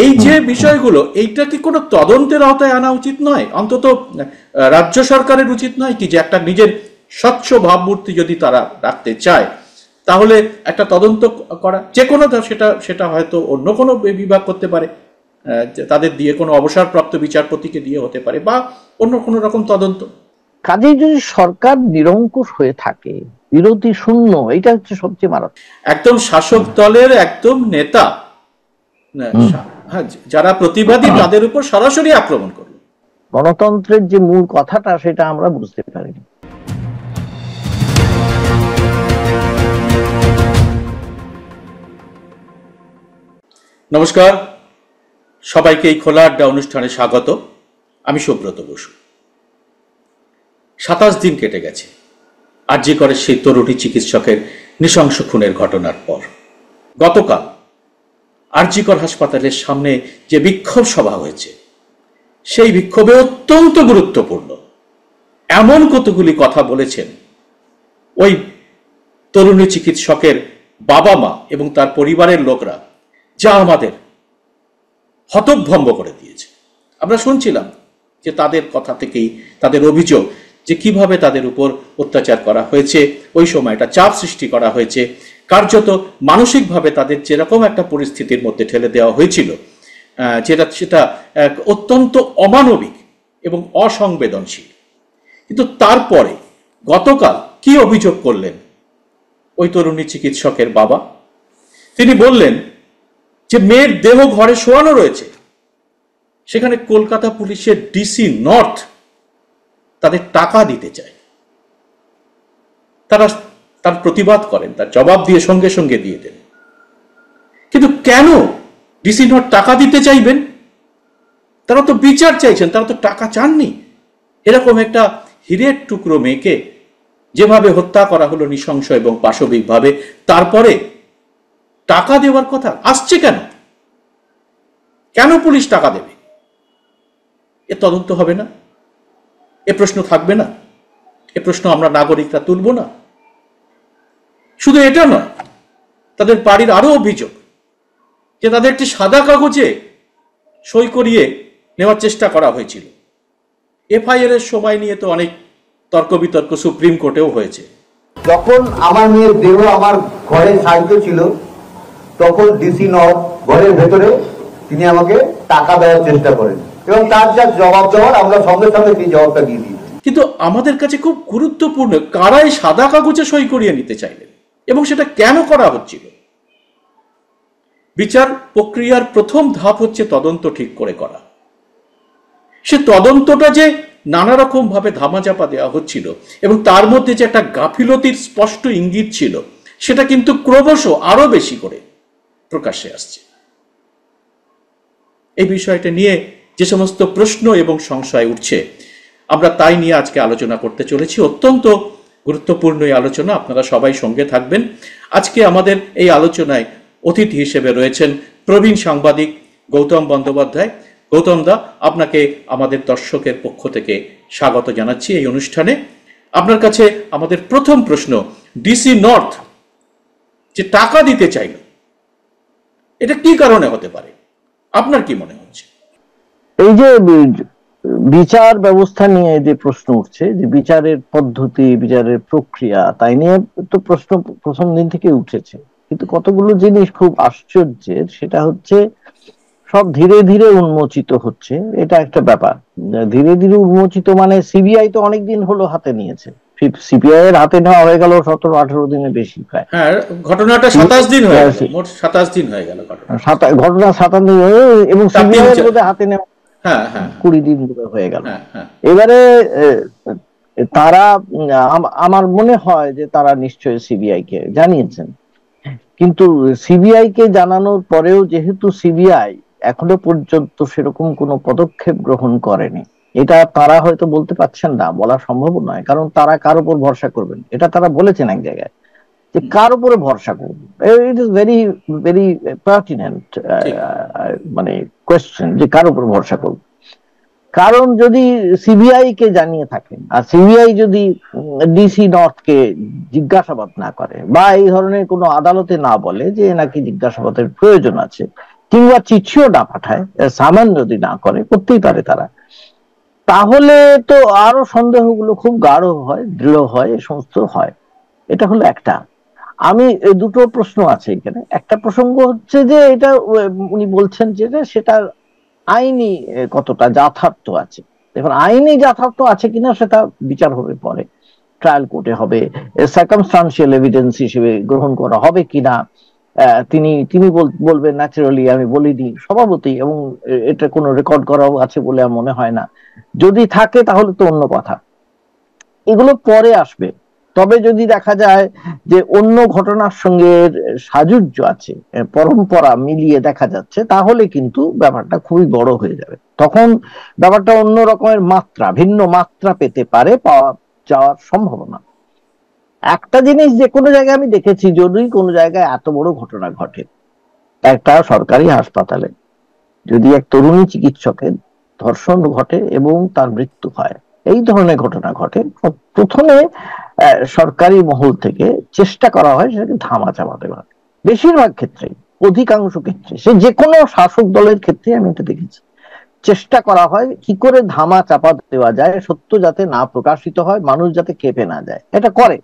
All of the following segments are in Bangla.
এই যে বিষয়গুলো, এইটা কি কোনো তদন্তের আওতায় আনা উচিত নয়? অন্তত রাজ্য সরকারের উচিত নয় কি যে একটা নিজের স্বচ্ছ ভাবমূর্তি যদি তারা রাখতে চায় তাহলে একটা তদন্ত করা, যে কোনো, সেটা সেটা হয়তো অন্য কোনো বিভাগ করতে পারে, তাদের দিয়ে কোনো অবসরপ্রাপ্ত বিচারপতিকে দিয়ে হতে পারে, বা অন্য কোনো রকম তদন্ত। কাজেই যদি সরকার নিরঙ্কুশ হয়ে থাকে, বিরোধী শূন্য, এটা হচ্ছে সবচেয়ে মারাত্মক। একদম শাসক দলের একদম নেতা যারা প্রতিবাদী তাদের উপর সরাসরি আক্রমণ করলো। গণতন্ত্রের যে মূল কথাটা সেটা আমরা বুঝতে পারিনি। নমস্কার, সবাইকে এই খোলা আড্ডা অনুষ্ঠানে স্বাগত। আমি সুব্রত বসু। 27 দিন কেটে গেছে আর.জি. করের সেই তরুণী চিকিৎসকের নৃশংস খুনের ঘটনার পর। গতকাল আর.জি. কর হাসপাতালের সামনে যে বিক্ষোভ সভা হয়েছে, সেই বিক্ষোভে অত্যন্ত গুরুত্বপূর্ণ এমন কতগুলি কথা বলেছেন ওই তরুণী চিকিৎসকের বাবা মা এবং তার পরিবারের লোকরা, যা আমাদের হতভম্ব করে দিয়েছে। আমরা শুনছিলাম যে তাদের কথা থেকেই, তাদের অভিযোগ যে কিভাবে তাদের উপর অত্যাচার করা হয়েছে, ওই সময়টা চাপ সৃষ্টি করা হয়েছে, কার্যত মানসিকভাবে তাদের যেরকম একটা পরিস্থিতির মধ্যে ঠেলে দেওয়া হয়েছিল, সেটা অত্যন্ত অমানবিক এবং অসংবেদনশীল। কিন্তু তারপরে গতকাল কি অভিযোগ করলেন ওই তরুণী চিকিৎসকের বাবা? তিনি বললেন যে মেয়ের দেহ ঘরে শোয়ানো রয়েছে, সেখানে কলকাতা পুলিশের ডিসি নর্থ তাদের টাকা দিতে চায়। তারা তার প্রতিবাদ করেন, তার জবাব দিয়ে সঙ্গে সঙ্গে দিয়ে দেন। কিন্তু কেন ডিসি নর্থ টাকা দিতে চাইবেন? তারা তো বিচার চাইছেন, তারা তো টাকা চাননি। এরকম একটা হীরের টুকরো মেয়েকে যেভাবে হত্যা করা হলো নৃশংস এবং পাশবিকভাবে, তারপরে টাকা দেওয়ার কথা আসছে কেন? কেন পুলিশ টাকা দেবে? এ তদন্ত হবে না? এ প্রশ্ন থাকবে না? এ প্রশ্ন আমরা নাগরিকরা তুলব না? শুধু এটা নয়, তাদের বাড়ির আরো অভিযোগ যে তাদের একটি সাদা কাগজে সই করিয়ে নেওয়ার চেষ্টা করা হয়েছিল। এফআইআর এর সময় নিয়ে তো অনেক তর্ক বিতর্ক সুপ্রিম কোর্টেও হয়েছে। যখন আমার মেয়ের দেহ আমার ঘরে সাহিত্য ছিল, তখন ডিসি নর্থ ঘরের ভেতরে তিনি আমাকে টাকা দেওয়ার চেষ্টা করেন এবং তার যা জবাব দেওয়ার আমরা সঙ্গে সঙ্গে সেই জবাবটা দিয়ে দিই। কিন্তু আমাদের কাছে খুব গুরুত্বপূর্ণ, কারাই সাদা কাগজে সই করিয়ে নিতে চাইলেন এবং সেটা কেন করা হচ্ছিল? বিচার প্রক্রিয়ার প্রথম ধাপ হচ্ছে তদন্ত ঠিক করে করা। সে তদন্তটা যে নানা রকম ভাবে ধামাচাপা দেওয়া হচ্ছিল এবং তার মধ্যে যে একটা গাফিলতির স্পষ্ট ইঙ্গিত ছিল, সেটা কিন্তু ক্রমশ আরো বেশি করে প্রকাশ্যে আসছে। এই বিষয়টা নিয়ে যে সমস্ত প্রশ্ন এবং সংশয় উঠছে, আমরা তাই নিয়ে আজকে আলোচনা করতে চলেছি। অত্যন্ত গুরুত্বপূর্ণ এই আলোচনা, আপনারা সবাই সঙ্গে থাকবেন। আজকে আমাদের এই আলোচনায় অতিথি হিসেবে রয়েছেন প্রবীণ সাংবাদিক গৌতম বন্দ্যোপাধ্যায়। গৌতম দা, আপনাকে আমাদের দর্শকের পক্ষ থেকে স্বাগত জানাচ্ছি এই অনুষ্ঠানে। আপনার কাছে আমাদের প্রথম প্রশ্ন, ডিসি নর্থ যে টাকা দিতে চাইল, এটা কি কারণে হতে পারে? আপনার কি মনে হচ্ছে? এই যে বিচার ব্যবস্থা নিয়ে যে প্রশ্ন উঠছে, যে বিচারের পদ্ধতি, বিচারের প্রক্রিয়া, তাই নিয়ে তো প্রশ্ন প্রথম দিন থেকে উঠেছে। কিন্তু কতগুলো জিনিস খুব আশ্চর্যের, সেটা হচ্ছে সব ধীরে ধীরে উন্মোচিত হচ্ছে। এটা একটা ব্যাপার, ধীরে ধীরে উন্মোচিত মানে সিবিআই তো অনেকদিন হলো হাতে নিয়েছে, সিবিআই এর হাতে নেওয়া হয়ে গেল 17-18 দিনের বেশি প্রায়। হ্যাঁ, ঘটনাটা 27 দিন হয়ে গেল, মোট 27 দিন হয়ে গেল ঘটনা 27 দিন, এবং সিবিআই এর মধ্যে হাতে নেওয়া 20 দিন হয়ে গেল। এবারে তারা, আমার মনে হয় যে তারা নিশ্চয়ই সিবিআই কে জানিয়েছেন, কিন্তু সিবিআই কে জানানোর পরেও যেহেতু সিবিআই এখনো পর্যন্ত সেরকম কোনো পদক্ষেপ গ্রহণ করেনি, এটা তারা হয়তো বলতে পারছেন না, বলা সম্ভব নয়। কারণ তারা কার উপর ভরসা করবেন, এটা তারা বলেছেন এক জায়গায় যে কার উপরে ভরসা করবেন। It is very very pertinent মানে কোয়েশ্চেন, যে কার উপর ভরসা করবেন। কারণ যদি সিবিআই কে জানিয়ে থাকেন আর সিবিআই যদি ডিসি নর্থ কে জিজ্ঞাসাবাদ না করে বা এই ধরনের কোনো আদালতে না বলে যে নাকি জিজ্ঞাসাবাদের প্রয়োজন আছে, কিংবা চিঠিও না পাঠায়, সামান যদি না করে, করতেই পারে তারা, তাহলে তো আরো সন্দেহগুলো খুব গাঢ় হয়, দৃঢ় হয়, এ সমস্ত হয়। এটা হলো একটা। আমি দুটো প্রশ্ন আছে এখানে। একটা প্রসঙ্গ হচ্ছে যে এটা উনি বলছেন যে সেটা আইনি কতটা যথার্থ আছে। এখন আইনি যথার্থ আছে কিনা সেটা বিচার হবে পরে, ট্রায়াল কোর্টে হবে, সার্কামস্টান্সিয়াল এভিডেন্স হিসেবে গ্রহণ করা হবে কিনা। তিনি তিনি বলবেন ন্যাচারালি আমি বলিনি, স্বভাবতই, এবং এটা কোনো রেকর্ড করাও আছে বলে আমার মনে হয় না। যদি থাকে তাহলে তো অন্য কথা, এগুলো পরে আসবে। তবে যদি দেখা যায় যে অন্য ঘটনার সঙ্গে সাযুজ্য আছে, পরম্পরা মিলিয়ে দেখা যাচ্ছে, তাহলে কিন্তু ব্যাপারটা খুবই বড় হয়ে যাবে। তখন ব্যাপারটা অন্য রকমের মাত্রা, ভিন্ন মাত্রা পেতে পারে, পাওয়া যাওয়ার সম্ভাবনা। একটা জিনিস যে কোনো জায়গায় আমি দেখেছি, যদি কোনো জায়গায় এত বড় ঘটনা ঘটে, একটা সরকারি হাসপাতালে যদি এক তরুণী চিকিৎসকের ধর্ষণ ঘটে এবং তার মৃত্যু হয়, এই ধরনের ঘটনা ঘটে, প্রথমে সরকারি মহল থেকে চেষ্টা করা হয় সেটাকে ধামা চাপা দেওয়ার। বেশিরভাগ ক্ষেত্রে, অধিকাংশ ক্ষেত্রে, সে যে কোনো শাসক দলের ক্ষেত্রে আমি এটা দেখেছি, চেষ্টা করা হয় কি করে ধামা চাপা দেওয়া যায়, সত্য যাতে না প্রকাশিত হয়, মানুষ যাতে খেপে না যায়, এটা করে।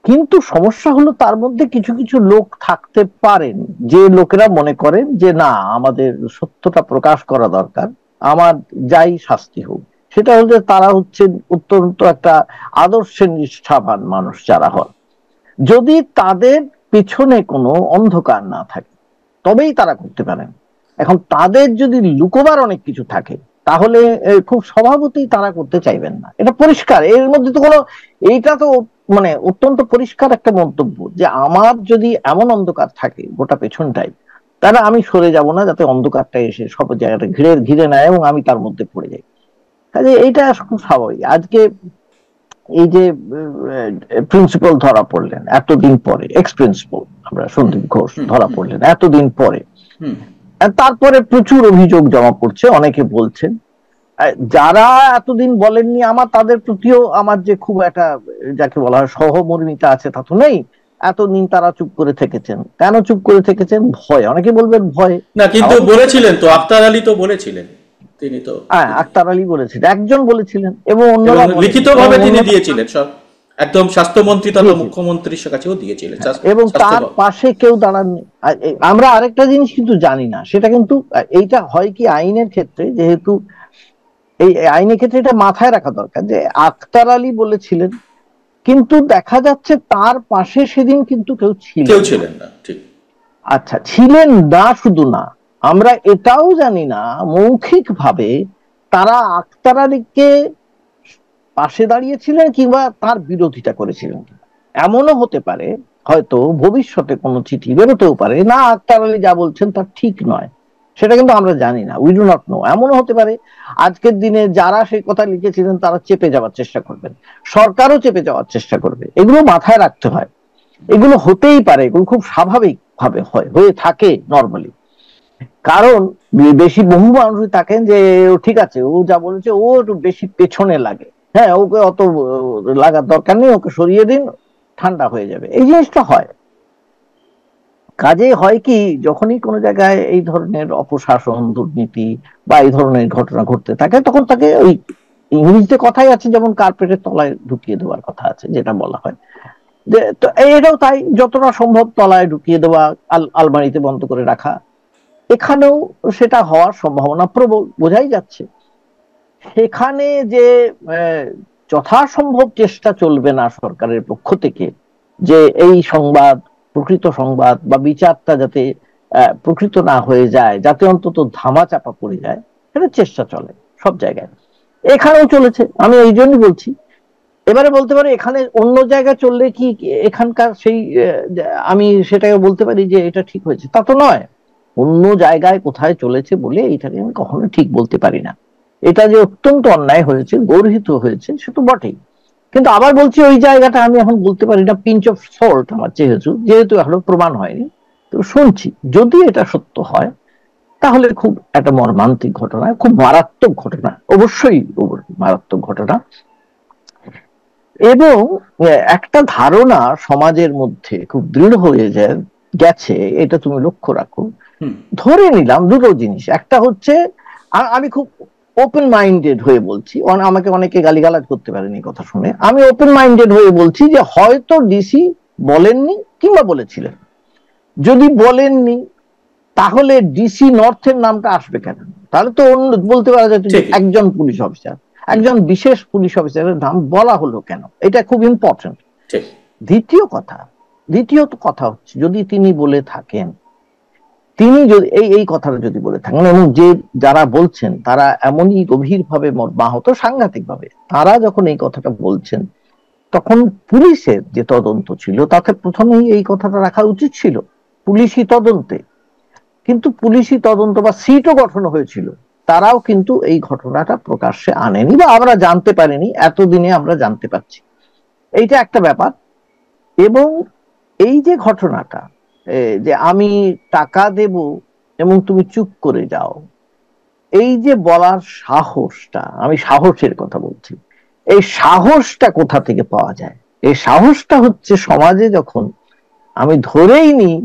কিন্তু সমস্যা হলো তার মধ্যে কিছু কিছু লোক থাকতে পারেন যে লোকেরা মনে করেন যে না, আমাদের সত্যটা প্রকাশ করা দরকার, আমার যাই শাস্তি হোক। সেটা হচ্ছে তারা হচ্ছে অত্যন্ত একটা আদর্শের নিষ্ঠাবান মানুষ যারা হন। যদি তাদের পিছনে কোনো অন্ধকার না থাকে তবেই তারা করতে পারেন। এখন তাদের যদি লুকোবার অনেক কিছু থাকে তাহলে খুব স্বভাবতই তারা করতে চাইবেন না, এটা পরিষ্কার। এর মধ্যে তো কোনো, এইটা তো মানে অত্যন্ত পরিষ্কার একটা মন্তব্য যে আমার যদি এমন অন্ধকার থাকে গোটা পেছনটাই, তাহলে আমি সরে যাব না যাতে অন্ধকারটা এসে সব জায়গাটা ঘিরে নেয় এবং আমি তার মধ্যে পড়ে যাই। কাজে এইটা খুব স্বাভাবিক। আজকে এই যে প্রিন্সিপাল ধরা পড়লেন এতদিন পরে, এক্স প্রিন্সিপাল আমরা সন্দীপ ঘোষ ধরা পড়লেন এতদিন পরে, তারপরে প্রচুর অভিযোগ জমা পড়ছে, অনেকে বলছেন, যারা এতদিন বলেননি আমার তাদের প্রতিও আমার যে খুব একটা যাকে বলা হয় সহমর্মিতা আছে তা তো নেই। এতদিন তারা চুপ করে থেকেছেন, কেন চুপ করে থেকেছেন? ভয়। অনেকে বলবেন ভয় না, কিন্তু বলেছিলেন তো, আখতার আলী তো বলেছিলেন, তিনি তো, হ্যাঁ আখতার আলী বলেছিলেন, একজন বলেছিলেন, এবং অন্যরা লিখিতভাবে তিনি দিয়েছিলেন, সব একদম স্বাস্থ্যমন্ত্রী তথা মুখ্যমন্ত্রীর কাছেও দিয়েছিলেন, এবং তার পাশে কেউ দাঁড়াননি। আমরা আরেকটা জিনিস কিন্তু জানি না, সেটা কিন্তু এইটা হয় কি আইনের ক্ষেত্রে, যেহেতু এই আইনের ক্ষেত্রে এটা মাথায় রাখা দরকার যে আখতার আলী বলেছিলেন, কিন্তু দেখা যাচ্ছে তার পাশে সেদিন কিন্তু কেউ ছিলেন না। ঠিক, আচ্ছা, ছিলেন না, শুধু না, আমরা এটাও জানি না মৌখিক ভাবে তারা আখতার আলীকে পাশে দাঁড়িয়েছিলেন কিংবা তার বিরোধিতা করেছিলেন। এমনও হতে পারে হয়তো ভবিষ্যতে কোনো চিঠি বেরোতেও পারে, না আখতার আলী যা বলছেন তা ঠিক নয়, সেটা কিন্তু আমরা জানি না, উই ডু নট নো। এমনও হতে পারে আজকের দিনে যারা সেই কথা লিখেছিলেন তারা চেপে যাওয়ার চেষ্টা করবেন, সরকারও চেপে যাওয়ার চেষ্টা করবে। এগুলো মাথায় রাখতে হয়, এগুলো হতেই পারে, এগুলো খুব স্বাভাবিক ভাবে হয়ে থাকে নর্মালি। কারণ বেশি বহু মানুষ থাকেন যে ঠিক আছে, ও যা বলেছে ও একটু বেশি পেছনে লাগে, হ্যাঁ ওকে অত লাগার দরকার নেই, ওকে সরিয়ে দিন, ঠান্ডা হয়ে যাবে, এই জিনিসটা হয়। কাজে হয় কি, যখনই কোনো জায়গায় এই ধরনের অপশাসন, দুর্নীতি বা এই ধরনের ঘটনা ঘটতে থাকে, তখন তাকে ওই ইংরেজিতে কথাই আছে যেমন কার্পেটের তলায় ঢুকিয়ে দেওয়ার কথা আছে, যেটা বলা হয় যে, তো এটাও তাই, যতটা সম্ভব তলায় ঢুকিয়ে দেওয়া, আলমারিতে বন্ধ করে রাখা। এখানেও সেটা হওয়ার সম্ভাবনা প্রবল, বোঝাই যাচ্ছে। সেখানে যে যথাসম্ভব চেষ্টা চলবে না সরকারের পক্ষ থেকে যে এই সংবাদ প্রকৃত সংবাদ বা বিচারটা যাতে প্রকৃত না হয়ে যায়, যাতে অন্তত ধামা চাপা পড়ে যায়, সেটা চেষ্টা চলে সব জায়গায়, এখানেও চলেছে। আমি এই জন্যই বলছি, এবারে বলতে পারি এখানে অন্য জায়গায় চললে কি এখানকার সেই আমি সেটাকে বলতে পারি যে এটা ঠিক হয়েছে, তা তো নয়। অন্য জায়গায় কোথায় চলেছে বলে এটাকে আমি কখনো ঠিক বলতে পারি না। এটা যে অত্যন্ত অন্যায় হয়েছে, গর্হিত হয়েছে, সে তো বটেই। কিন্তু আবার বলছি ওই জায়গাটা আমি এখন বলতে পারি না, পিঞ্চ অফ সল্ট আমার যেহেতু এখনো প্রমাণ হয়নি, তো শুনছি যদি এটা সত্য হয় তাহলে খুব একটা মর্মান্তিক ঘটনা, খুব মারাত্মক ঘটনা, অবশ্যই মারাত্মক ঘটনা। এবং একটা ধারণা সমাজের মধ্যে খুব দৃঢ় হয়ে গেছে, এটা তুমি লক্ষ্য রাখো, ধরে নিলাম দুটো জিনিস, একটা হচ্ছে আমি খুব ওপেন মাইন্ডেড হয়ে বলছি, আমাকে অনেকে গালিগালাজ করতে পারেনি কথা শুনে, আমি ওপেন মাইন্ডেড হয়ে বলছি যে হয়তো ডিসি বলেননি কিংবা বলেছিলেন। যদি বলেননি তাহলে ডিসি নর্থের নামটা আসবে কেন? তাহলে তো অন্য বলতে পারা যায় যে একজন পুলিশ অফিসার, একজন বিশেষ পুলিশ অফিসারের নাম বলা হলো কেন, এটা খুব ইম্পর্টেন্ট। দ্বিতীয় কথা হচ্ছে যদি তিনি বলে থাকেন, তিনি যদি এই কথাটা যদি বলে থাকেন এবং যে যারা বলছেন তারা এমনই গভীরভাবে মর্মাহত, সাংঘাতিক ভাবে, তারা যখন এই কথাটা বলছেন তখন পুলিশের যে তদন্ত ছিল তাতে প্রথমেই এই কথাটা রাখা উচিত ছিল পুলিশি তদন্তে। কিন্তু পুলিশি তদন্ত বা সিটও গঠন হয়েছিল, তারাও কিন্তু এই ঘটনাটা প্রকাশ্যে আনেনি বা আমরা জানতে পারিনি, এতদিনে আমরা জানতে পারছি, এইটা একটা ব্যাপার। এবং এই যে ঘটনাটা যে আমি টাকা দেব এবং তুমি চুপ করে যাও, এই যে বলার সাহসটা, আমি সাহসের কথা বলছি, এই সাহসটা কোথা থেকে পাওয়া যায়? এই সাহসটা হচ্ছে সমাজে যখন আমি ধরেই নিই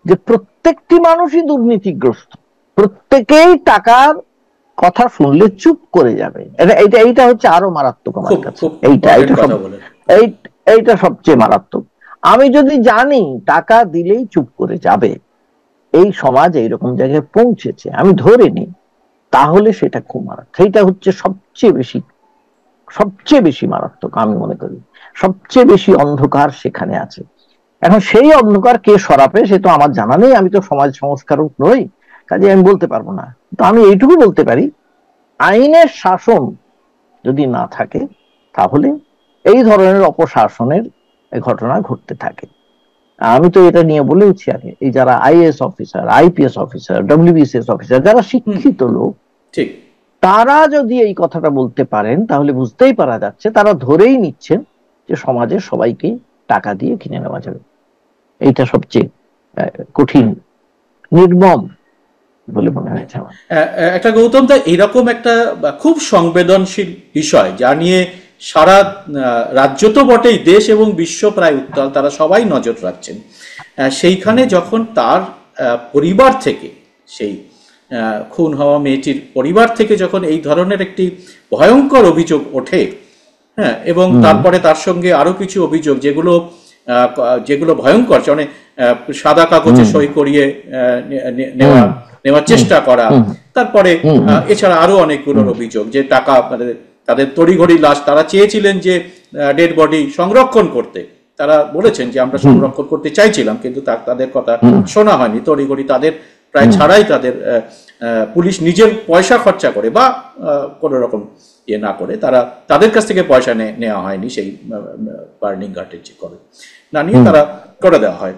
যে প্রত্যেকটি মানুষই দুর্নীতিগ্রস্ত, প্রত্যেকেই টাকার কথা শুনলে চুপ করে যাবে, এইটা হচ্ছে আরো মারাত্মক আমার কাছে, এইটা সবচেয়ে মারাত্মক। আমি যদি জানি টাকা দিলেই চুপ করে যাবে, এই সমাজ এইরকম জায়গায় পৌঁছেছে, আমি ধরে নিই, তাহলে সেটা খুব মারাত্মক, সেইটা হচ্ছে সবচেয়ে বেশি মারাত্মক। আমি মনে করি সবচেয়ে বেশি অন্ধকার সেখানে আছে। এখন সেই অন্ধকার কে সরাবে সে তো আমার জানা নেই, আমি তো সমাজ সংস্কারক নই, কাজে আমি বলতে পারবো না। তো আমি এইটুকু বলতে পারি, আইনের শাসন যদি না থাকে তাহলে এই ধরনের অপশাসনের ঘটনা ঘটতে থাকে। আমি তো এটা নিয়ে বলেওছি আগে, এই যারা IAS officer, IPS officer, WBCS officer, যারা শিক্ষিত লোক, ঠিক তারা যদি এই কথাটা বলতে পারেন তাহলে বুঝতেই পারা যাচ্ছে তারা ধরেই নিচ্ছেন যে সমাজের সবাইকে টাকা দিয়ে কিনে নেওয়া যাবে। এইটা সবচেয়ে কঠিন, নির্মম বলে মনে হয়েছে আমার। একটা গৌতম দা, এরকম একটা খুব সংবেদনশীল বিষয় যা নিয়ে সারা রাজ্য তো বটেই, দেশ এবং বিশ্ব প্রায় উত্তাল, তারা সবাই নজর রাখছেন। সেইখানে যখন তার পরিবার থেকে, সেই খুন হওয়া মেয়েটির পরিবার থেকে যখন এই ধরনের একটি ভয়ঙ্কর অভিযোগ ওঠে, হ্যাঁ, এবং তারপরে তার সঙ্গে আরো কিছু অভিযোগ যেগুলো ভয়ঙ্কর, মানে সাদা কাগজে সই করিয়ে নেওয়ার চেষ্টা করা, তারপরে এছাড়া আরো অনেকগুলোর অভিযোগ যে টাকা, মানে তাদের তড়িঘড়ি লাশ, তারা চেয়েছিলেন যে ডেড বডি সংরক্ষণ করতে, তারা বলেছেন যে আমরা সংরক্ষণ করতে চাইছিলাম, কিন্তু তাদের কথা শোনা হয়নি, তড়িঘড়ি তাদের প্রায় ছাড়াই তাদের পুলিশ নিজের পয়সা খরচা করে বা কোন রকম ইয়ে না করে তাদের কাছ থেকে পয়সা নেওয়া হয়নি, সেই বার্নিং ঘাটের যে করে না নিয়ে তারা করে দেওয়া হয়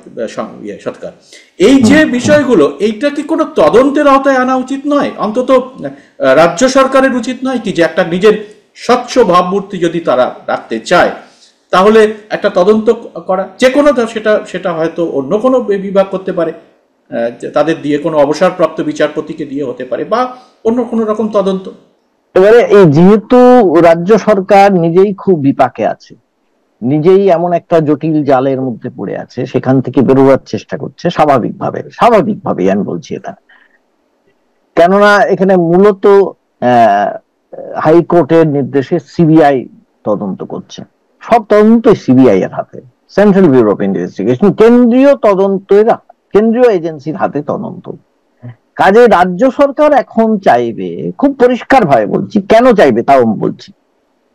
সৎকার। এই যে বিষয়গুলো, এইটা কি কোনো তদন্তের আওতায় আনা উচিত নয়? অন্তত রাজ্য সরকারের উচিত নয় কি যে একটা নিজের স্বচ্ছ ভাবমূর্তি যদি তারা রাখতে চায় তাহলে একটা তদন্ত করা, যে কোনো, সেটা হয়তো অন্য কোনো বিভাগ করতে পারে, তাদের দিয়ে কোনো অবসরপ্রাপ্ত বিচারপতিকে দিয়ে হতে পারে, বা অন্য কোনো রকম তদন্ত। এবারে এই যেহেতু রাজ্য সরকার নিজেই খুব বিপাকে আছে, নিজেই এমন একটা জটিল জালের মধ্যে পড়ে আছে, সেখান থেকে বেরোবার চেষ্টা করছে স্বাভাবিকভাবে আমি বলছি এটা, কেননা এখানে মূলত হাইকোর্টের নির্দেশে সিবিআই তদন্ত করছে, সব তদন্ত সিবিআই এর হাতে, সেন্ট্রাল ব্যুরো অফ ইনভেস্টিগেশন, কেন্দ্রীয় এজেন্সির হাতে তদন্ত। কাজে রাজ্য সরকার এখন চাইবে, খুব পরিষ্কার ভাবে বলছি, কেন চাইবে তাও বলছি,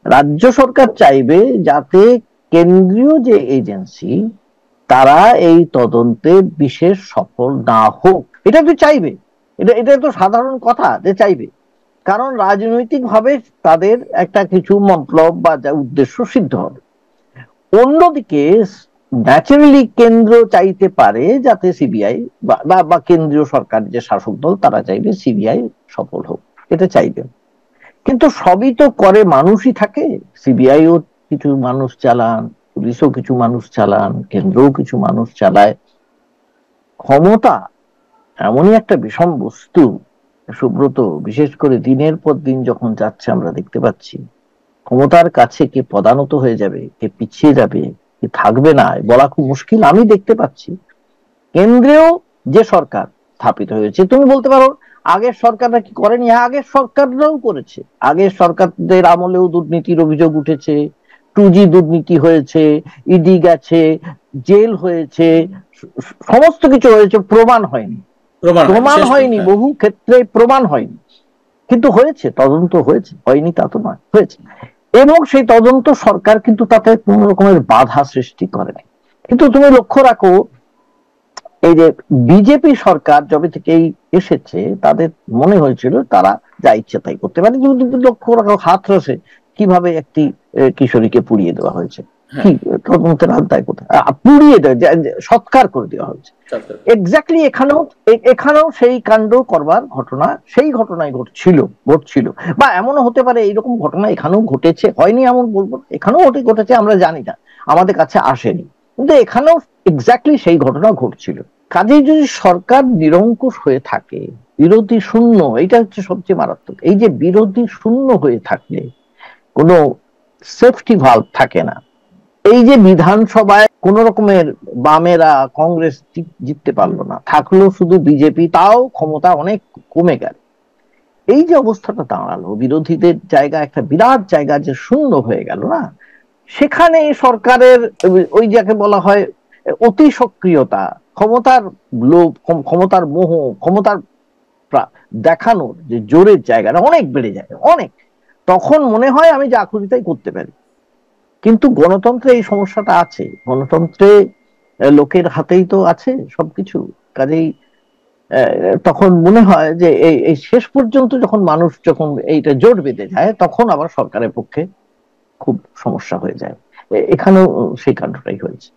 রাজ্য সরকার চাইবে যাতে কেন্দ্রীয় যে এজেন্সি তারা এই তদন্তে বিশেষ সফল না হোক, এটা তো চাইবে, এটা তো সাধারণ কথা যে চাইবে, কারণ রাজনৈতিক ভাবে তাদের একটা কিছু মতলব বা উদ্দেশ্য সিদ্ধ হবে। অন্যদিকে ন্যাচারালি কেন্দ্র চাইতে পারে যাতে সিবিআই বা কেন্দ্রীয় সরকার যে শাসক দল তারা চাইবে সিবিআই সফল হোক, এটা চাইবে। কিন্তু সবই তো করে মানুষই থাকে, সিবিআইও কিছু মানুষ চালান, পুলিশও কিছু মানুষ চালান, কেন্দ্রও কিছু মানুষ চালায়। ক্ষমতা এমনই একটা বিষম বস্তু সুব্রত, বিশেষ করে দিনের পর দিন যখন যাচ্ছে আমরা দেখতে পাচ্ছি ক্ষমতার কাছে কে পদানত হয়ে যাবে, কে পিছিয়ে যাবে, কে থাকবে না বলা খুব মুশকিল। আমি দেখতে পাচ্ছি কেন্দ্রেও যে সরকার স্থাপিত হয়েছে। তুমি বলতে পারো আগের সরকাররা কি করেনি? আগের সরকাররাও করেছে। আগের সরকারদের আমলেও দুর্নীতির অভিযোগ উঠেছে, 2G দুর্নীতি হয়েছে, ইডি গেছে, জেল হয়েছে, সমস্ত কিছু হয়েছে, প্রমাণ হয়নি। প্রমাণ হয়নি, বহু ক্ষেত্রে প্রমাণ হয়নি, কিন্তু হয়েছে, তদন্ত হয়েছে, হয়নি তা তো নয়, হয়েছে। এবং সেই তদন্ত সরকার কিন্তু তাতে কোন রকমের বাধা সৃষ্টি করেনি। কিন্তু তুমি লক্ষ্য রাখো, এই যে বিজেপি সরকার যবে থেকেই এসেছে, তাদের মনে হয়েছিল তারা যা ইচ্ছে তাই করতে পারে। কিন্তু লক্ষ্য রাখো হাতরসে কিভাবে একটি কিশোরীকে পুড়িয়ে দেওয়া হয়েছে, কি তদন্তের আওতায় কোথায় পুড়িয়ে দেওয়া, সৎকার করে দেওয়া হয়েছে। এক্স্যাক্টলি এখানেও সেই কাণ্ড করবার ঘটনা, সেই ঘটনায় ঘটছিল। বা এমনও হতে পারে এইরকম ঘটনা এখানেও ঘটেছে, হয়নি এমন বলবো, এখানেও ঘটেছে, আমরা জানি না, আমাদের কাছে আসেনি, কিন্তু এখানেও এক্স্যাক্টলি সেই ঘটনা ঘটছিল। কাজেই যদি সরকার নিরঙ্কুশ হয়ে থাকে, বিরোধী শূন্য, এটা হচ্ছে সবচেয়ে মারাত্মক। এই যে বিরোধী শূন্য হয়ে থাকলে কোনো সেফটি ভালভ থাকে না। এই যে বিধানসভায় কোন রকমের বামেরা, কংগ্রেস জিততে পারলো না, থাকলো শুধু বিজেপি, তাও ক্ষমতা অনেক কমে গেল। এই যে অবস্থাটা দাঁড়ালো, বিরোধীদের জায়গা, একটা বিরাট জায়গা যে শূন্য হয়ে গেল না, সেখানে সরকারের ওই যাকে বলা হয় অতি সক্রিয়তা, ক্ষমতার লোভ, ক্ষমতার মোহ, ক্ষমতার দেখানোর যে জোরের জায়গাটা অনেক বেড়ে যায়, অনেক। তখন মনে হয় আমি যা খুশি তাই করতে পারি। কিন্তু গণতন্ত্রে এই সমস্যাটা আছে, গণতন্ত্রে লোকের হাতেই তো আছে সবকিছু। কাজেই তখন মনে হয় যে এই শেষ পর্যন্ত যখন মানুষ যখন এইটা জোট বেঁধে যায়, তখন আবার সরকারের পক্ষে খুব সমস্যা হয়ে যায়। এখানেও সেই কাণ্ডটাই হয়েছে।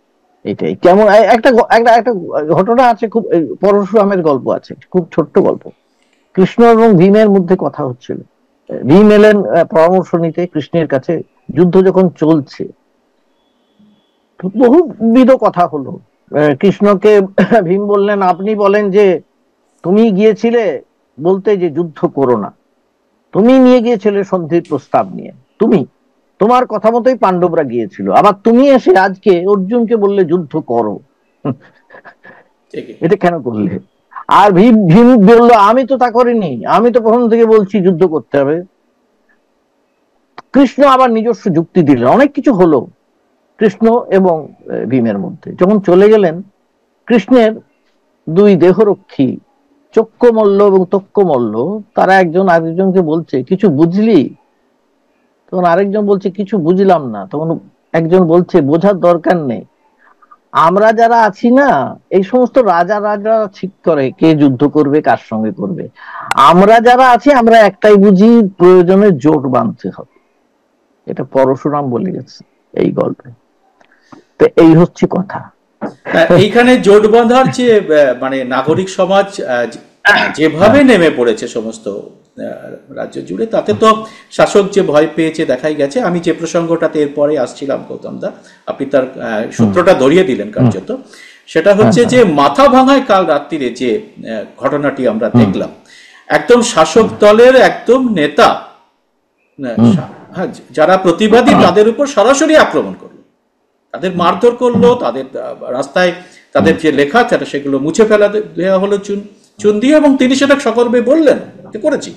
এটাই কেমন একটা একটা একটা ঘটনা আছে, খুব পরশুরামের গল্প আছে, খুব ছোট্ট গল্প। কৃষ্ণ এবং ভীমের মধ্যে কথা হচ্ছিল। ভীম এলেন পরামর্শ নিতে কৃষ্ণের কাছে, যুদ্ধ যখন চলছে, বহুবিধ কথা হলো। কৃষ্ণকে ভীম বললেন, আপনি বলেন যে তুমি গিয়েছিলে বলতে যে যুদ্ধ করো না, তুমি নিয়ে গিয়েছিলে সন্ধির প্রস্তাব নিয়ে, তোমার কথা মতোই পাণ্ডবরা গিয়েছিল, আবার তুমি এসে আজকে অর্জুনকে বললে যুদ্ধ করো, এটা কেন করলে? আর ভীম বললো, আমি তো তা করিনি, আমি তো প্রথম থেকে বলছি যুদ্ধ করতে হবে। কৃষ্ণ আবার নিজস্ব যুক্তি দিলেন, অনেক কিছু হলো কৃষ্ণ এবং ভীমের মধ্যে। যখন চলে গেলেন, কৃষ্ণের দুই দেহরক্ষী চক্কমল্ল এবং তক্কমল্ল, তারা একজন আরেকজনকে বলছে, কিছু বুঝলি? তখন আরেকজন বলছে, কিছু বুঝলাম না। তখন একজন বলছে, বোঝার দরকার নেই, আমরা যারা আছি না, এই সমস্ত রাজা ঠিক করে কে যুদ্ধ করবে, কার সঙ্গে করবে। আমরা যারা আছি, আমরা একটাই বুঝি, প্রয়োজনে জোট বাঁধতে হবে। এটা পরশুরাম বলে গেছে এই গল্পে। তো এই হচ্ছে কথা। এইখানে জোট বাঁধার যে মানে নাগরিক সমাজ যেভাবে নেমে পড়েছে সমস্ত রাজ্য জুড়ে, তাতে তো শাসক যে ভয় পেয়েছে দেখাই গেছে। আমি যে প্রসঙ্গটাতে এরপরে আসছিলাম গৌতম দা, আপনি তার সূত্রটা ধরিয়ে দিলেন কার্যত। সেটা হচ্ছে যে মাথা ভাঙায় কাল রাত্রিরে যে ঘটনাটি আমরা দেখলাম, একদম শাসক দলের একদম নেতা, যারা প্রতিবাদী, তাদের উপর সরাসরি আক্রমণ করলো, তাদের মারধর করলো, তাদের রাস্তায় তাদের যে লেখা সেগুলো মুছে ফেলা দেওয়া হলো চুন দিয়ে, এবং তিনি সেটা সকর্মে বললেন করেছি।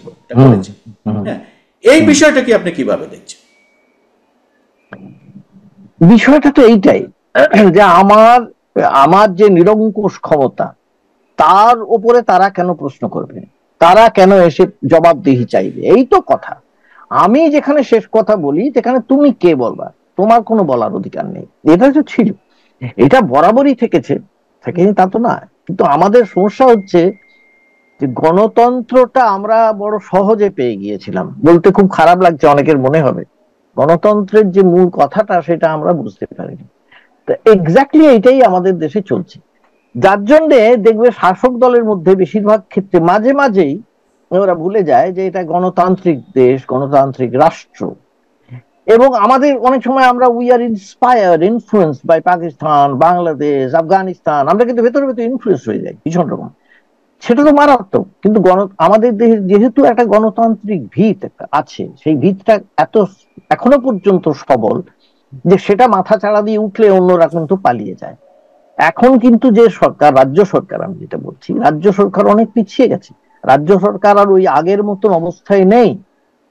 হ্যাঁ, এই বিষয়টা কি আপনি কিভাবে দেখছেন? বিষয়টা তো এইটাই যে আমার যে নিরঙ্কুশ ক্ষমতা, তার উপরে তারা কেন প্রশ্ন করবে, তারা কেন এসে জবাবদিহি চাইবে, এই তো কথা। আমি যেখানে শেষ কথা বলি, সেখানে তুমি কে বলবা, তোমার কোনো বলার অধিকার নেই। এটা তো ছিল, এটা বরাবরই থেকেনি তা তো না। কিন্তু আমাদের সমস্যা হচ্ছে যে গণতন্ত্রটা আমরা বড় সহজে পেয়ে গিয়েছিলাম। বলতে খুব খারাপ লাগছে, অনেকের মনে হবে, গণতন্ত্রের যে মূল কথাটা সেটা আমরা বুঝতে পারিনি। তো এক্স্যাক্টলি এইটাই আমাদের দেশে চলছে, যার জন্যে দেখবে শাসক দলের মধ্যে বেশিরভাগ ক্ষেত্রে মাঝে মাঝেই ওরা ভুলে যায় যে এটা গণতান্ত্রিক দেশ, গণতান্ত্রিক রাষ্ট্র। এবং আমাদের অনেক সময় আমরা we are inspired, influence by Pakistan, Bangladesh, Afghanistan, আমরা কিন্তু ভেতরে ভেতরে ইনফ্লুয়েন্স হয়ে যাই ভীষণ রকম। সেটা তো মারাত্মক। কিন্তু আমাদের দেশে যেহেতু একটা গণতান্ত্রিক ভিত আছে, সেই ভিতটা এত এখনো পর্যন্ত সবল যে সেটা মাথা চাড়া দিয়ে উঠলে অন্যরা কিন্তু পালিয়ে যায়। এখন কিন্তু যে সরকার, রাজ্য সরকার, আমি যেটা বলছি, রাজ্য সরকার অনেক পিছিয়ে গেছে। রাজ্য সরকার আর ওই আগের মতন অবস্থায় নেই,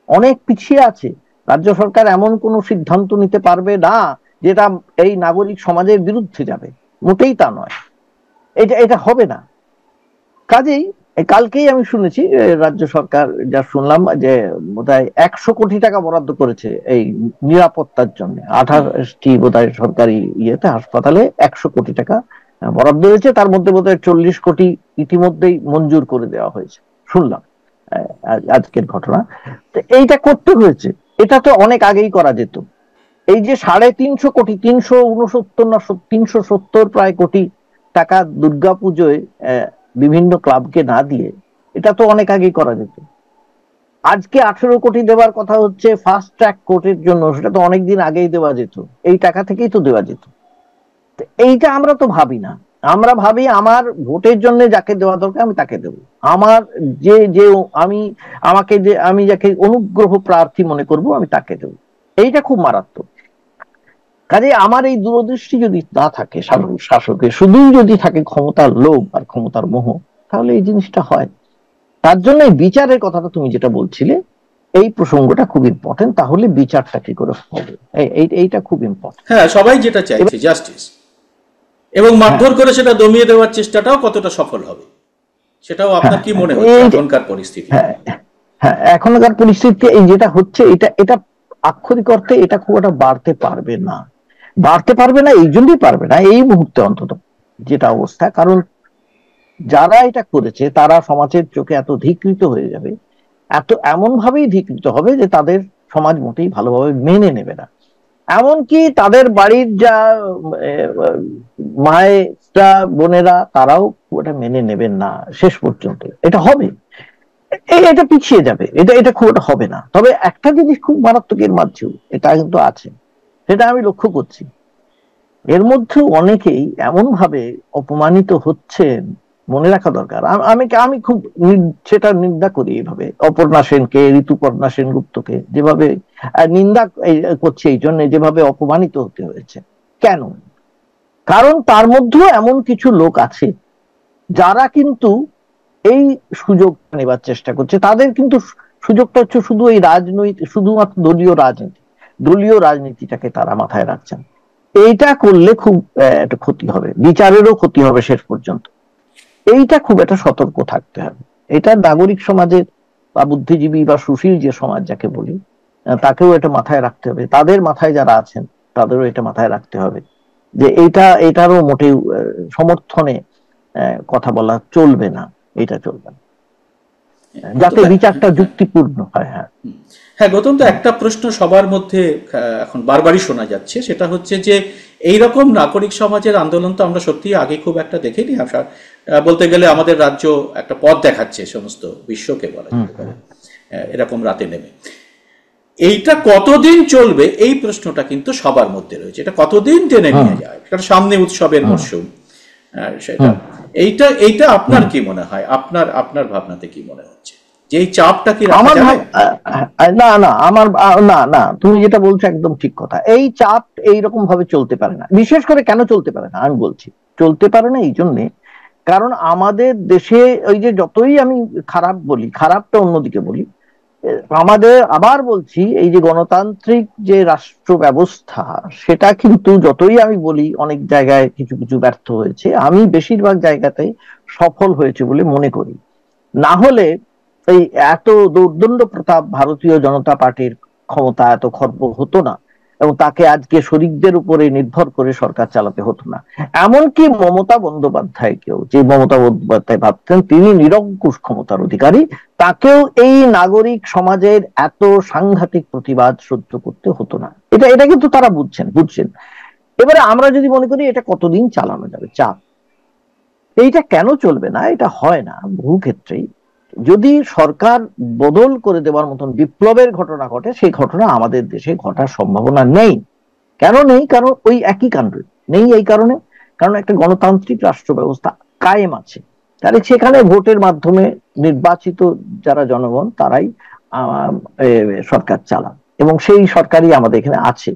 অনেক পিছিয়ে আছে। রাজ্য সরকার এমন কোন সিদ্ধান্ত নিতে পারবে না যেটা এই নাগরিক সমাজের বিরুদ্ধে যাবে, মোটেই তা নয়, এটা এটা হবে না। কাজেই কালকেই আমি শুনেছি রাজ্য সরকার, যা শুনলাম যে বোধহয় 100 কোটি টাকা বরাদ্দ করেছে এই নিরাপত্তার জন্য। 28টি বোধহয় সরকারি ইয়েতে হাসপাতালে 100 কোটি টাকা বরাদ্দ হয়েছে, তার মধ্যে বোধহয় 40 কোটি ইতিমধ্যেই মঞ্জুর করে দেওয়া হয়েছে, শুনলাম আজকের ঘটনা। তো এইটা করতে হয়েছে, এটা তো অনেক আগেই করা যেত। এই যে 350 কোটি, 369 না 370 প্রায় কোটি টাকা দুর্গাপুজোয় বিভিন্ন ক্লাবকে না দিয়ে, এটা তো অনেক আগেই করা যেত। আজকে 18 কোটি দেওয়ার কথা হচ্ছে ফাস্ট ট্র্যাক কোর্টের জন্য, সেটা তো অনেকদিন আগেই দেওয়া যেত, এই টাকা থেকেই তো দেওয়া যেত। এইটা আমরা তো ভাবি না, আমরা ভাবি আমার ভোটের জন্য যাকে দেওয়া দরকার আমি তাকে দেবো, আমার যে যে আমি আমাকে যে আমি যাকে অনুগ্রহ প্রার্থী মনে করব আমি তাকে দেবো। এইটা খুব মারাত্মক। কাজে আমার এই দূরদৃষ্টি যদি না থাকে শাসকের, শুধুই যদি থাকে ক্ষমতার লোভ আর ক্ষমতার মোহ, তাহলে এই জিনিসটা হয়। তার জন্য এই বিচারের কথাটা তুমি যেটা বলছিলে, এই প্রসঙ্গটা খুব ইম্পর্টেন্ট। তাহলে বিচারটা কি করে হবে, এইটা খুব ইম্পর্টেন্ট। হ্যাঁ, সবাই যেটা চাইছে জাস্টিস, এবং মারধর করে সেটা দমিয়ে দেওয়ার চেষ্টাটাও কতটা সফল হবে সেটাও আপনার কি মনে হচ্ছে এখনকার পরিস্থিতি? হ্যাঁ, এখনকার পরিস্থিতি এই যেটা হচ্ছে, এটা এটা আক্ষরিক অর্থে এটা খুব একটা বাড়তে পারবে না, বাড়তে পারবে না। এই জন্যই পারবে না এই মুহূর্তে অন্তত যেটা অবস্থা, কারণ যারা এটা করেছে তারা সমাজের চোখে এত ধিকৃত হয়ে যাবে, এমন ভাবেই ধিকৃত হবে যে তাদের সমাজ মোটেই ভালোভাবে মেনে নেবে না। এমনকি তাদের বাড়ির যা মায়েরা বোনেরা তারাও ওটা মেনে নেবেন না শেষ পর্যন্ত, এটা হবে, এটা পিছিয়ে যাবে, এটা এটা খুব একটা হবে না। তবে একটা জিনিস খুব মারাত্মক এর মাঝেও এটা কিন্তু আছে, সেটা আমি লক্ষ্য করছি। এর মধ্যেও অনেকেই এমন ভাবে অপমানিত হচ্ছেন, মনে রাখা দরকার। আমি খুব সেটা নিন্দা করি, এইভাবে অপর্ণা সেনকে, ঋতুপর্ণা সেনগুপ্তকে যেভাবে নিন্দা করছে, এই জন্য যেভাবে অপমানিত হতে হয়েছে। কেন? কারণ তার মধ্যেও এমন কিছু লোক আছে যারা কিন্তু এই সুযোগ নেবার চেষ্টা করছে। তাদের কিন্তু সুযোগটা হচ্ছে শুধু এই রাজনৈতিক, শুধুমাত্র দলীয় রাজনীতিটাকে তারা মাথায় রাখছেন। এইটা করলে খুব একটা ক্ষতি হবে, বিচারেরও ক্ষতি হবে শেষ পর্যন্ত। এইটা খুব একটা সতর্ক থাকতে হবে। এটা নাগরিক সমাজের বা বুদ্ধিজীবী বা সুশীল যে সমাজ যাকে বলি, তাকেও এটা মাথায় রাখতে হবে। তাদের মাথায় যারা আছেন তাদেরও এটা মাথায় রাখতে হবে যে এটারও মোটেও সমর্থনে কথা বলা চলবে না, এটা চলবে না, যাতে বিচারটা যুক্তিপূর্ণ হয়। হ্যাঁ, গৌতম, তো একটা প্রশ্ন সবার মধ্যে এখন বারবারই শোনা যাচ্ছে, সেটা হচ্ছে যে এইরকম নাগরিক সমাজের আন্দোলন তো আমরা সত্যি আগে খুব একটা দেখিনি। বলতে গেলে আমাদের রাজ্য একটা পথ দেখাচ্ছে সমস্ত বিশ্বকে, বলা যেতে পারে, এরকম রাতে নেমে। এইটা কতদিন চলবে এই প্রশ্নটা কিন্তু সবার মধ্যে রয়েছে, এটা কতদিন টেনে নিয়ে যায়, কারণ সামনে উৎসবের মরশুম, সেটা এইটা আপনার কি মনে হয়, আপনার ভাবনাতে কি মনে হচ্ছে যে এই চাপটা কি রাখা যাবে? না, তুমি যেটা বলছো একদম ঠিক কথা। এই চাপ এইরকম ভাবে চলতে পারে না। বিশেষ করে কেন চলতে পারে না আমি বলছি, চলতে পারে না এই জন্যে কারণ আমাদের দেশে ওই যে যতই আমি খারাপ বলি, খারাপটা অন্যদিকে বলি, আমাদের আবার বলছি এই যে গণতান্ত্রিক যে রাষ্ট্র ব্যবস্থা, সেটা কিন্তু যতই আমি বলি অনেক জায়গায় কিছু কিছু ব্যর্থ হয়েছে, আমি বেশিরভাগ জায়গাতে সফল হয়েছে বলে মনে করি। না হলে এই এত দৌর্দণ্ড প্রতাপ ভারতীয় জনতা পার্টির ক্ষমতা এত খর্ব হতো না, এবং তাকে আজকে শরিকদের উপরে নির্ভর করে সরকার চালাতে হতো না। এমনকি মমতা বন্দ্যোপাধ্যায়কেও, যে মমতা বন্দ্যোপাধ্যায় ভাবতেন তিনি নিরঙ্কুশ ক্ষমতার অধিকারী, তাকেও এই নাগরিক সমাজের এত সাংঘাতিক প্রতিবাদ সহ্য করতে হতো না। এটা কিন্তু তারা বুঝছেন। এবারে আমরা যদি মনে করি এটা কতদিন চালানো যাবে চাপ, এইটা কেন চলবে না? এটা হয় না বহু ক্ষেত্রেই। যদি সরকার বদল করে দেওয়ার মতন বিপ্লবের ঘটনা ঘটে, সেই ঘটনা আমাদের দেশে ঘটার সম্ভাবনা নেই। কেন নেই? কারণ ওই একই কাণ্ড নেই। এই কারণে, কারণ একটা গণতান্ত্রিক রাষ্ট্র ব্যবস্থা কায়েম আছে, তাহলে সেখানে ভোটের মাধ্যমে নির্বাচিত যারা জনগণ তারাই সরকার চালান, এবং সেই সরকারই আমাদের এখানে আছে।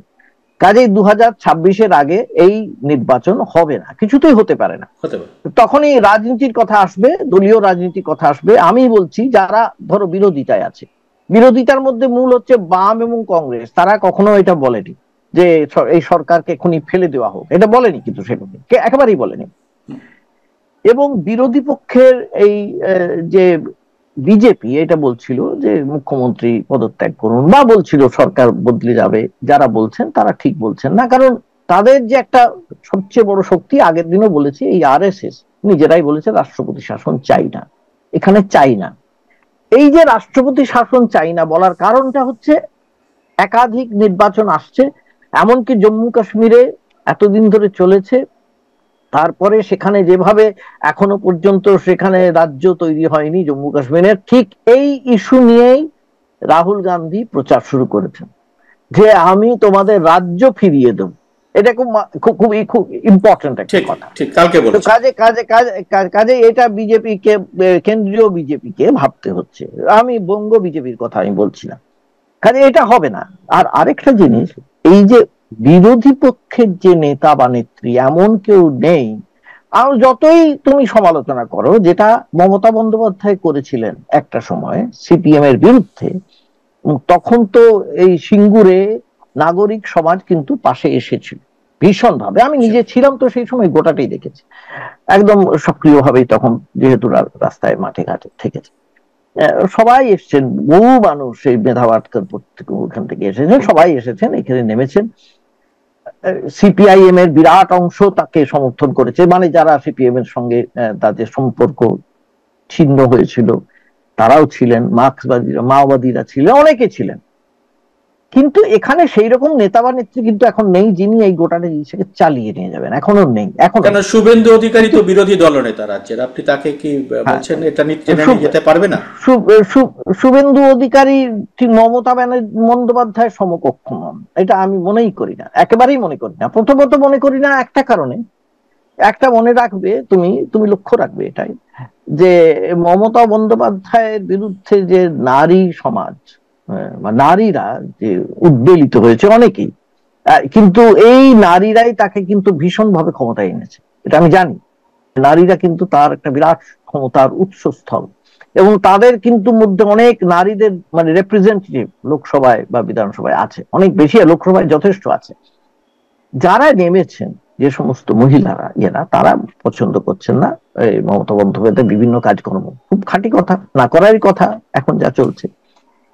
কাজেই 2026-এর আগে এই নির্বাচন হবে না, কিছুতেই হতে পারে না। তখনই রাজনীতির কথা আসবে, দলীয় রাজনীতির কথা আসবে। আমি বলছি যারা ধরো বিরোধিতায় আছে, বিরোধিতার মধ্যে মূল হচ্ছে বাম এবং কংগ্রেস, তারা কখনো এটা বলেনি যে এই সরকারকে এখনই ফেলে দেওয়া হোক, এটা বলেনি, কিন্তু সেভাবে একেবারেই বলেনি। এবং বিরোধী পক্ষের এই যে বিজেপি এটা বলছিল যে মুখ্যমন্ত্রী পদত্যাগ করুন, বা বলছিল সরকার বদলে যাবে, যারা বলছেন তারা ঠিক বলছেন না। কারণ তাদের যে একটা সবচেয়ে বড় শক্তি, আগের দিনও বলেছি, এই আরএসএস নিজেরাই বলেছে রাষ্ট্রপতি শাসন চাই না, এখানে চাই না। এই যে রাষ্ট্রপতি শাসন চাই না বলার কারণটা হচ্ছে একাধিক নির্বাচন আসছে, এমনকি জম্মু কাশ্মীরে এতদিন ধরে চলেছে, তারপরে সেখানে যেভাবে এখনো পর্যন্ত সেখানে রাজ্য তৈরি হয়নি জম্মু কাশ্মীরের, ঠিক এই ইস্যু নিয়েই রাহুল গান্ধী প্রচার শুরু করেছেন যে আমি তোমাদের রাজ্য ফিরিয়ে দেব। এটা খুব ইম্পর্টেন্ট একটা কথা। কাজে এটা বিজেপিকে, কেন্দ্রীয় বিজেপিকে ভাবতে হচ্ছে। আমি বঙ্গ বিজেপির কথা আমি বলছি না, কাজে এটা হবে না। আর আরেকটা জিনিস, এই যে বিরোধী পক্ষের যে নেতা বা নেত্রী এমন কেউ নেই, আর যতই তুমি সমালোচনা করো, যেটা মমতা বন্দ্যোপাধ্যায় করেছিলেন একটা সময় সিপিএম এর বিরুদ্ধে, তখন তো এই সিঙ্গুরে নাগরিক সমাজ কিন্তু পাশে এসেছিল ভীষণ ভাবে। আমি নিজে ছিলাম তো সেই সময়, গোটাটাই দেখেছি একদম সক্রিয় ভাবেই, তখন যেহেতু রাস্তায় মাঠে ঘাটে থেকেছে, সবাই এসছেন, বহু মানুষ এই মেধাবাটকার ওখান থেকে এসেছেন, সবাই এসেছেন, এখানে নেমেছেন। সিপিআইএম এর বিরাট অংশ তাকে সমর্থন করেছে, মানে যারা সিপিএম এর সঙ্গে তাদের সম্পর্ক ছিন্ন হয়েছিল তারাও ছিলেন, মাওবাদীরা ছিলেন, অনেকে ছিলেন। কিন্তু এখানে সেই রকম নেতা বা নেত্রী কিন্তু এখন নেই যিনি এই গোটাটা জিনিসটাকে চালিয়ে নিয়ে যাবেন, এখনো নেই। এখন কেন শুভেন্দু অধিকারী তো বিরোধী দলনেতা রাজ্যের, আপনি তাকে কি বলছেন এটা নিয়ে যেতে পারবে না? শুভেন্দু অধিকারী ঠিক মমতা বন্দ্যোপাধ্যায়ের সমকক্ষ নন, এটা আমি মনেই করি না, একেবারেই মনে করি না। প্রথমত মনে করি না একটা কারণে, একটা মনে রাখবে, তুমি লক্ষ্য রাখবে এটাই, যে মমতা বন্দ্যোপাধ্যায়ের বিরুদ্ধে যে নারী সমাজ, নারীরা যে উদ্বেলিত হয়েছে অনেকেই, কিন্তু এই নারীরাই তাকে কিন্তু ভীষণ ভাবে ক্ষমতায় এনেছে, এটা আমি জানি। নারীরা কিন্তু তার একটা বিরাট ক্ষমতার উৎসস্থল, এবং তাদের কিন্তু মধ্যে অনেক নারীদের মানে রিপ্রেজেন্টেটিভ লোকসভায় বা বিধানসভায় আছে, অনেক বেশি, লোকসভায় যথেষ্ট আছে। যারা নেমেছেন যে সমস্ত মহিলারা এরা, তারা পছন্দ করছেন না এই মমতা বন্দ্যোপাধ্যায়ের বিভিন্ন কাজকর্ম, খুব খাঁটি কথা, না করারই কথা এখন যা চলছে।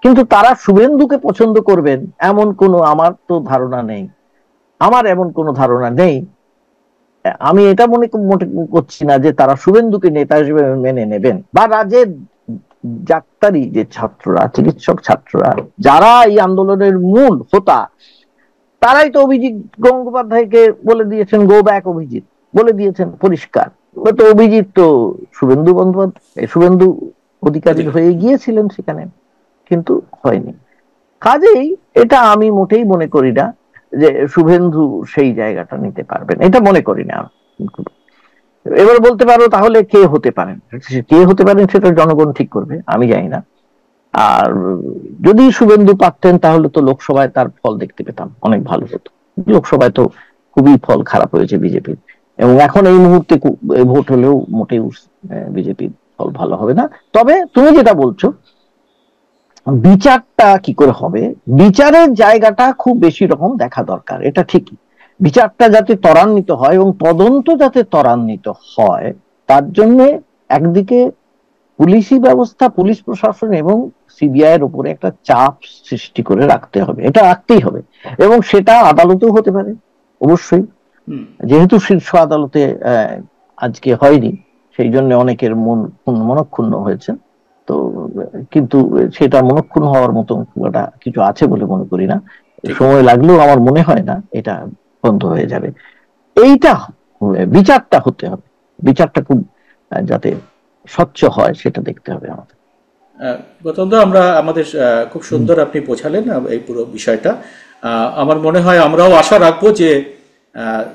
কিন্তু তারা শুভেন্দুকে পছন্দ করবেন এমন কোনো আমার তো ধারণা নেই, আমার এমন কোনো ধারণা নেই। আমি এটা মনে করছি না যে তারা শুভেন্দুকে নেতা হিসেবে মেনে নেবেন, বা রাজ্যের ডাক্তারি যে ছাত্ররা, চিকিৎসক ছাত্ররা, যারা এই আন্দোলনের মূল হোতা, তারাই তো অভিজিৎ গঙ্গোপাধ্যায়কে বলে দিয়েছেন, গো ব্যাক অভিজিৎ বলে দিয়েছেন পরিষ্কার। তো অভিজিৎ তো শুভেন্দু বন্দ্যোপাধ্যায়, শুভেন্দু অধিকারী হয়ে গিয়েছিলেন সেখানে, কিন্তু হয়নি। কাজেই এটা আমি মোটেই মনে করি না যে শুভেন্দু সেই জায়গাটা নিতে পারবেন, এটা মনে করি না। এবার বলতে পারো তাহলে কে হতে পারেন, কে হতে পারেন সেটা জনগণ ঠিক করবে, আমি জানি না। আর যদি শুভেন্দু পারতেন তাহলে তো লোকসভায় তার ফল দেখতে পেতাম, অনেক ভালো হতো। লোকসভায় তো খুবই ফল খারাপ হয়েছে বিজেপির, এবং এখন এই মুহূর্তে ভোট হলেও মোটেও বিজেপির ফল ভালো হবে না। তবে তুমি যেটা বলছো বিচারটা কি করে হবে, বিচারের জায়গাটা খুব বেশি রকম দেখা দরকার, এটা ঠিকই। বিচারটা যাতে ত্বরান্বিত হয় এবং তদন্ত যাতে ত্বরান্বিত হয়, তার জন্য একদিকে পুলিশি ব্যবস্থা, পুলিশ প্রশাসন এবং সিবিআই এর উপরে একটা চাপ সৃষ্টি করে রাখতে হবে, এটা রাখতেই হবে। এবং সেটা আদালতেও হতে পারে অবশ্যই, যেহেতু শীর্ষ আদালতে আজকে হয়নি, সেই জন্য অনেকের মনক্ষুণ্ণ হয়েছে। তো কিন্তু সেটা মনক্ষুণ্ণ হওয়ার মতো কিছু আছে বলে মনে করি না, সময় লাগলেও আমার মনে হয় না এটা বন্ধ হয়ে যাবে। এইটা বিচারটা হতে হবে, বিচারটা খুব যাতে স্বচ্ছ হয় সেটা দেখতে হবে আমাদের। গতন্দ্র, আমরা আমাদের খুব সুন্দর আপনি বোঝালেন এই পুরো বিষয়টা। আমার মনে হয় আমরাও আশা রাখবো যে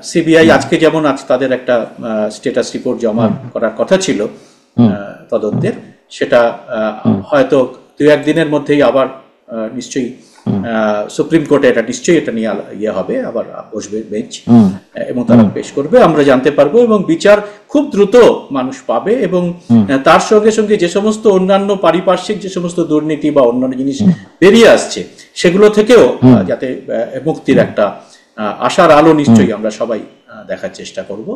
সিবিআই আজকে যেমন তাদের একটা স্ট্যাটাস রিপোর্ট জমা করার কথা ছিল তদন্তের, সেটা হয়তো 2-1 দিনের মধ্যেই আবার নিশ্চয়ই সুপ্রিম কোর্টে এটা নিশ্চয়ই এটা নিয়ে ইয়ে হবে, আবার বসবে বেঞ্চ এবং তারা পেশ করবে, আমরা জানতে পারবো এবং বিচার খুব দ্রুত মানুষ পাবে। এবং তার সঙ্গে সঙ্গে যে সমস্ত অন্যান্য পারিপার্শ্বিক যে সমস্ত দুর্নীতি বা অন্যান্য জিনিস বেরিয়ে আসছে সেগুলো থেকেও যাতে মুক্তির একটা আশার আলো নিশ্চয়ই আমরা সবাই দেখার চেষ্টা করব।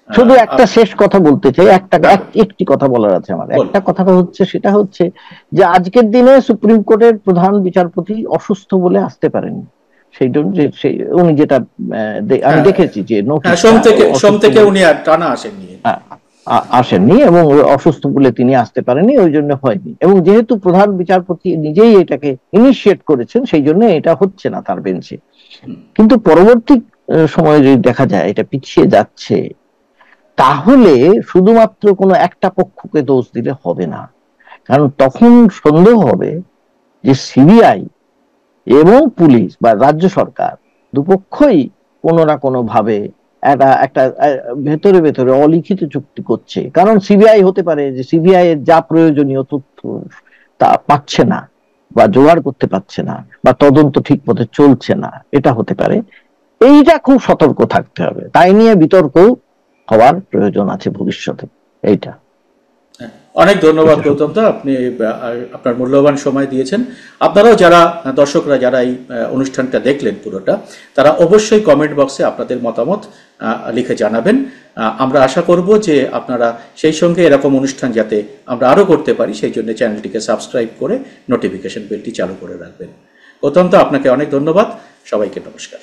শুধু একটা শেষ কথা বলতে চাই, একটি কথা বলার আছে আমার। একটা কথা হচ্ছে, সেটা হচ্ছে যে আজকের দিনে সুপ্রিম কোর্টের প্রধান বিচারপতি অসুস্থ বলে আসতে পারেনি। সেই জন্য উনি যেটা আমি দেখেছি যে সোম থেকে উনি আর টানা আসেননি এবং অসুস্থ বলে তিনি আসতে পারেনি, ওই জন্য হয়নি। এবং যেহেতু প্রধান বিচারপতি নিজেই এটাকে ইনিশিয়েট করেছেন, সেই জন্য এটা হচ্ছে না তার বেঞ্চে। কিন্তু পরবর্তী সময়ে যদি দেখা যায় এটা পিছিয়ে যাচ্ছে, তাহলে শুধুমাত্র কোনো একটা পক্ষকে দোষ দিলে হবে না। কারণ তখন সন্দেহ হবে যে সিবিআই এবং পুলিশ বা রাজ্য সরকার দুপক্ষই কোনো না কোনো ভাবে একটা ভেতরে ভেতরে অলিখিত চুক্তি করছে। কারণ সিবিআই হতে পারে যে সিবিআই এর যা প্রয়োজনীয় তথ্য তা পাচ্ছে না বা জোগাড় করতে পারছে না, বা তদন্ত ঠিক মতো চলছে না, এটা হতে পারে। এইটা খুব সতর্ক থাকতে হবে, তাই নিয়ে বিতর্ক হওয়ার প্রয়োজন আছে ভবিষ্যতে। এইটা অনেক ধন্যবাদ গৌতম দা, আপনি আপনার মূল্যবান সময় দিয়েছেন। আপনারাও যারা দর্শকরা যারা এই অনুষ্ঠানটা দেখলেন পুরোটা, তারা অবশ্যই কমেন্ট বক্সে আপনাদের মতামত লিখে জানাবেন। আমরা আশা করব যে আপনারা সেই সঙ্গে এরকম অনুষ্ঠান যাতে আমরা আরো করতে পারি সেই জন্য চ্যানেলটিকে সাবস্ক্রাইব করে নোটিফিকেশন বেলটি চালু করে রাখবেন। গৌতম দা, আপনাকে অনেক ধন্যবাদ। সবাইকে নমস্কার।